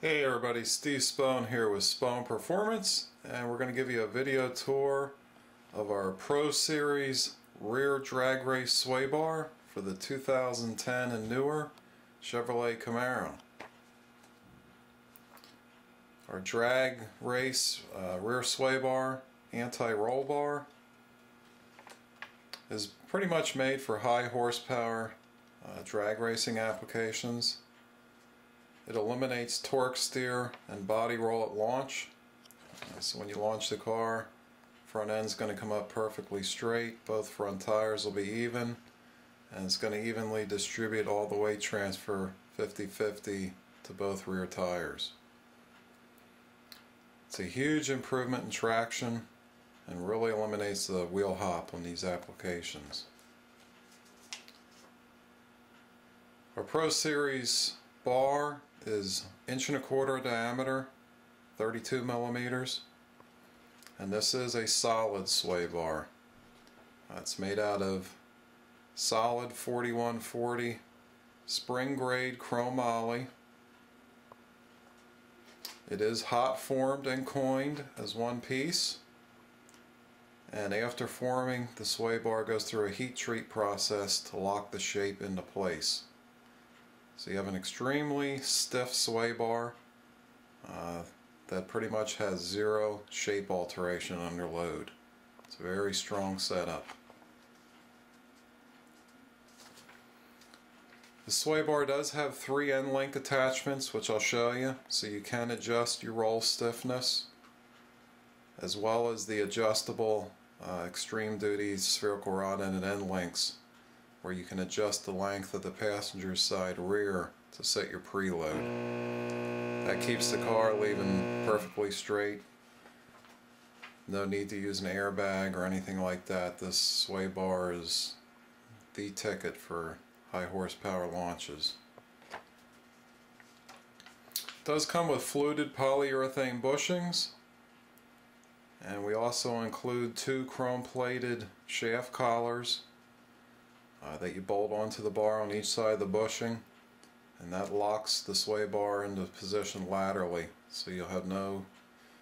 Hey everybody, Steve Spohn here with Spohn Performance, and we're going to give you a video tour of our Pro Series rear drag race sway bar for the 2010 and newer Chevrolet Camaro. Our drag race rear sway bar, anti-roll bar, is pretty much made for high horsepower drag racing applications. It eliminates torque steer and body roll at launch. So when you launch the car, front end's going to come up perfectly straight, both front tires will be even, and it's going to evenly distribute all the weight transfer 50-50 to both rear tires. It's a huge improvement in traction and really eliminates the wheel hop on these applications. Our Pro Series bar is 1.25 inch diameter, 32 millimeters, and this is a solid sway bar. It's made out of solid 4140 spring grade chromoly. It is hot formed and coined as one piece, and after forming, the sway bar goes through a heat treat process to lock the shape into place. So you have an extremely stiff sway bar that pretty much has zero shape alteration under load. It's a very strong setup. The sway bar does have 3 end link attachments, which I'll show you, so you can adjust your roll stiffness, as well as the adjustable extreme duty spherical rod ended end links, where you can adjust the length of the passenger side rear to set your preload. That keeps the car leaving perfectly straight. No need to use an airbag or anything like that. This sway bar is the ticket for high horsepower launches. It does come with fluted polyurethane bushings, and we also include 2 chrome plated shaft collars that you bolt onto the bar on each side of the bushing, and that locks the sway bar into position laterally, so you'll have no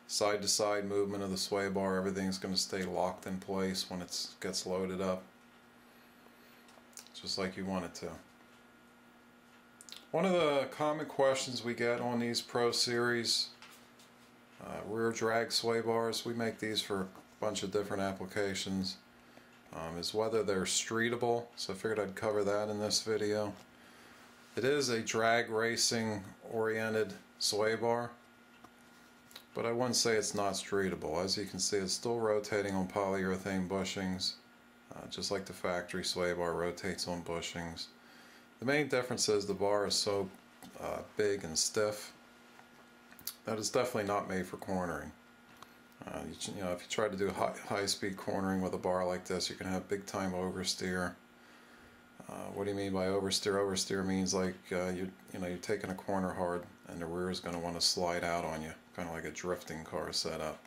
side to side movement of the sway bar. Everything's going to stay locked in place when it gets loaded up, just like you want it to. One of the common questions we get on these Pro Series rear drag sway bars, we make these for a bunch of different applications, is whether they're streetable, so I figured I'd cover that in this video. It is a drag racing oriented sway bar, but I wouldn't say it's not streetable. As you can see, it's still rotating on polyurethane bushings, just like the factory sway bar rotates on bushings. The main difference is the bar is so big and stiff that it's definitely not made for cornering. You know, if you try to do high-speed cornering with a bar like this, you can have big-time oversteer. What do you mean by oversteer? Oversteer means like you're taking a corner hard, and the rear is going to want to slide out on you, kind of like a drifting car setup.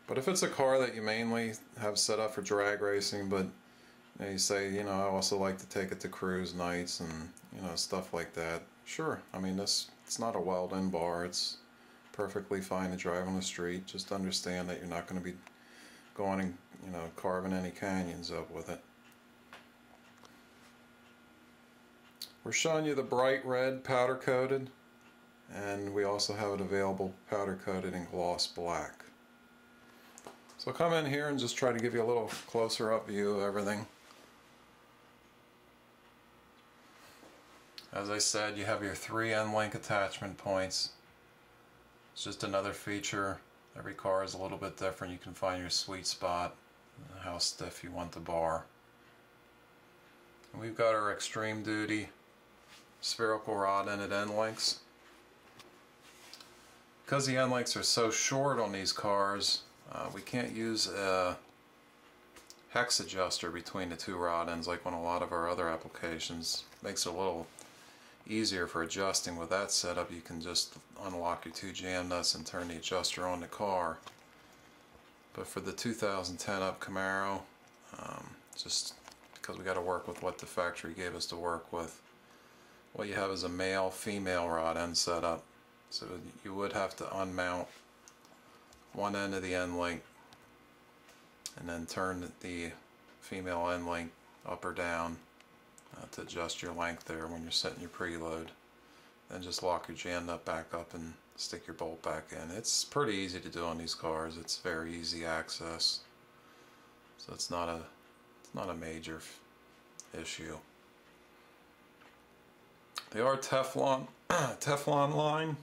But if it's a car that you mainly have set up for drag racing, but you say, I also like to take it to cruise nights and stuff like that. Sure, I mean it's not a weld-in bar. It's perfectly fine to drive on the street. Just understand that you're not going to be going and carving any canyons up with it. We're showing you the bright red powder coated, and we also have it available powder coated in gloss black. So I'll come in here and just try to give you a little closer up view of everything. As I said, you have your 3 end link attachment points. It's just another feature. Every car is a little bit different. You can find your sweet spot, how stiff you want the bar. And we've got our extreme duty spherical rod ended end links. Because the end links are so short on these cars, we can't use a hex adjuster between the 2 rod ends like on a lot of our other applications. Makes it a little easier for adjusting. With that setup, you can just unlock your 2 jam nuts and turn the adjuster on the car. But for the 2010 up Camaro, just because we got to work with what the factory gave us to work with, what you have is a male-female rod end setup. So you would have to unmount one end of the end link and then turn the female end link up or down to adjust your length there when you're setting your preload. Then just lock your jan nut back up and stick your bolt back in. It's pretty easy to do on these cars. It's very easy access, so it's not a major issue. They are Teflon Teflon line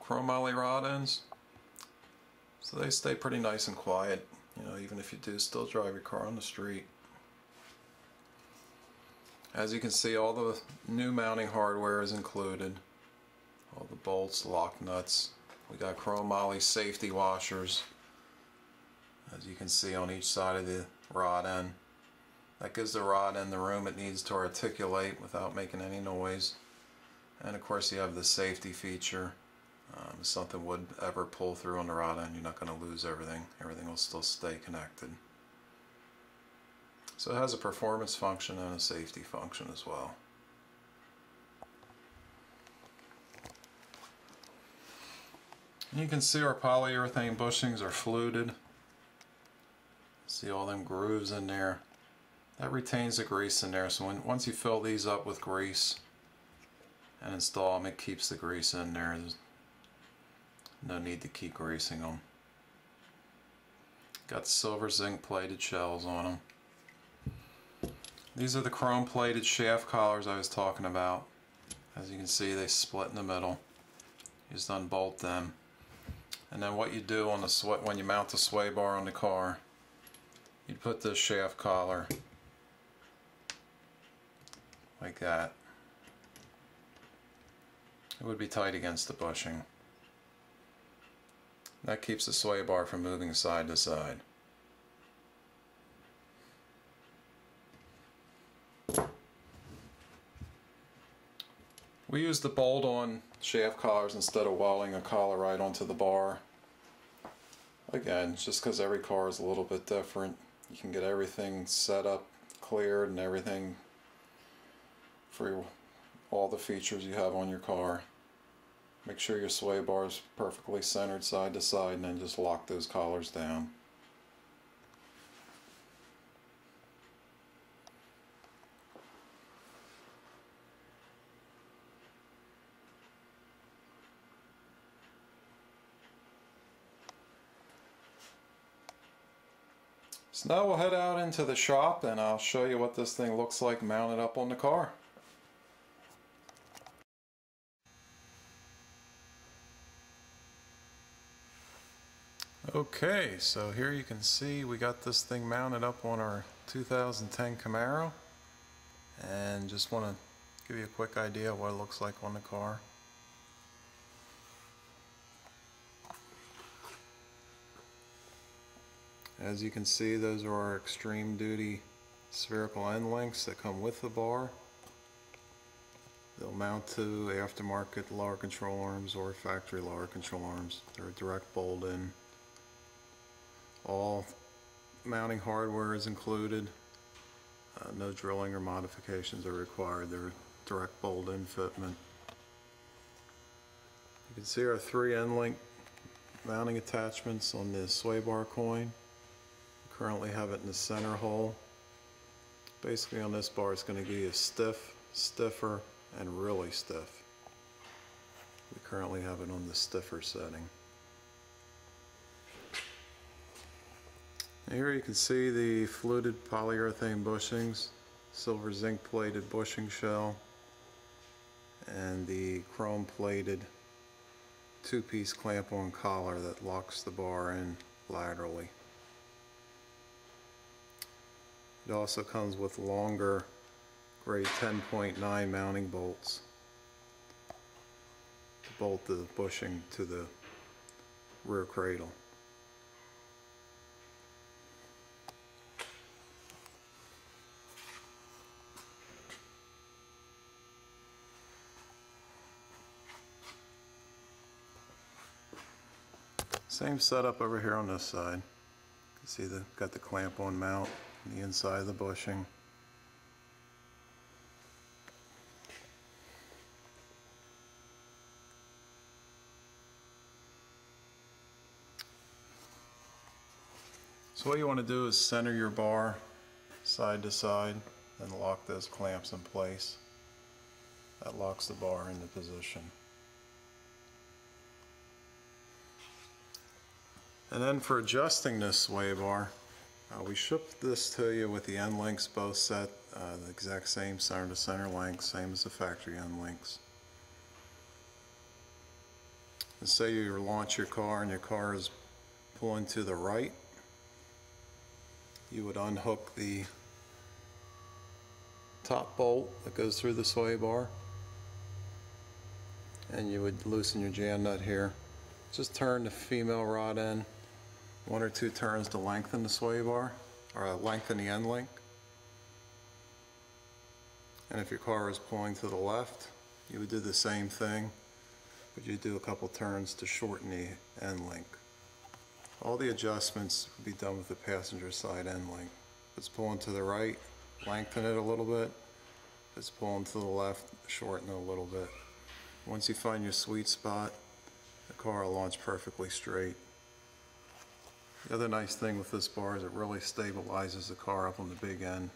chromoly rod ends, so they stay pretty nice and quiet, you know, even if you do still drive your car on the street. As you can see, all the new mounting hardware is included. All the bolts, lock nuts. We got chromoly safety washers, as you can see, on each side of the rod end. That gives the rod end the room it needs to articulate without making any noise. And of course you have the safety feature. If something would ever pull through on the rod end, you're not going to lose everything. Everything will still stay connected. So it has a performance function and a safety function as well. And you can see our polyurethane bushings are fluted. See all them grooves in there. That retains the grease in there, so once you fill these up with grease and install them, it keeps the grease in there. There's no need to keep greasing them. Got silver zinc plated shells on them. These are the chrome plated shaft collars I was talking about. As you can see, they split in the middle. You just unbolt them. And then what you do on the when you mount the sway bar on the car, you put this shaft collar like that. It would be tight against the bushing. That keeps the sway bar from moving side to side. We use the bolt-on shaft collars instead of welding a collar right onto the bar. Again, just because every car is a little bit different. You can get everything set up, cleared, and everything for all the features you have on your car. Make sure your sway bar is perfectly centered side to side, and then just lock those collars down. So now we'll head out into the shop and I'll show you what this thing looks like mounted up on the car. Okay, so here you can see we got this thing mounted up on our 2010 Camaro, and just want to give you a quick idea of what it looks like on the car. As you can see, those are our extreme duty spherical end links that come with the bar. They'll mount to aftermarket lower control arms or factory lower control arms. They're a direct bolt in. All mounting hardware is included. No drilling or modifications are required. They're direct bolt in fitment. You can see our 3 end link mounting attachments on the sway bar coin. Currently have it in the center hole. Basically on this bar it's going to give you stiff, stiffer, and really stiff. We currently have it on the stiffer setting. Here you can see the fluted polyurethane bushings, silver zinc plated bushing shell, and the chrome plated 2-piece clamp-on collar that locks the bar in laterally. It also comes with longer grade 10.9 mounting bolts to bolt the bushing to the rear cradle. Same setup over here on this side. You can see got the clamp-on mount on the inside of the bushing. So what you want to do is center your bar side to side and lock those clamps in place. That locks the bar into position. And then for adjusting this sway bar, we ship this to you with the end links both set the exact same center to center length, same as the factory end links. And say you launch your car and your car is pulling to the right, you would unhook the top bolt that goes through the sway bar and you would loosen your jam nut here. Just turn the female rod in 1 or 2 turns to lengthen the sway bar, or lengthen the end link. And if your car is pulling to the left, you would do the same thing, but you do a couple turns to shorten the end link. All the adjustments would be done with the passenger side end link. If it's pulling to the right, lengthen it a little bit. If it's pulling to the left, shorten it a little bit. Once you find your sweet spot, the car will launch perfectly straight. The other nice thing with this bar is it really stabilizes the car up on the big end.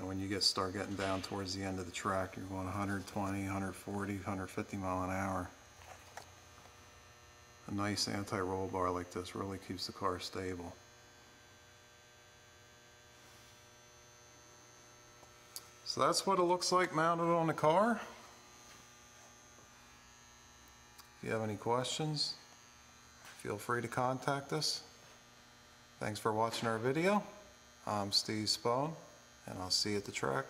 When you start getting down towards the end of the track, you're going 120, 140, 150 mile an hour. A nice anti-roll bar like this really keeps the car stable. So that's what it looks like mounted on the car. If you have any questions, feel free to contact us. Thanks for watching our video. I'm Steve Spohn, and I'll see you at the track.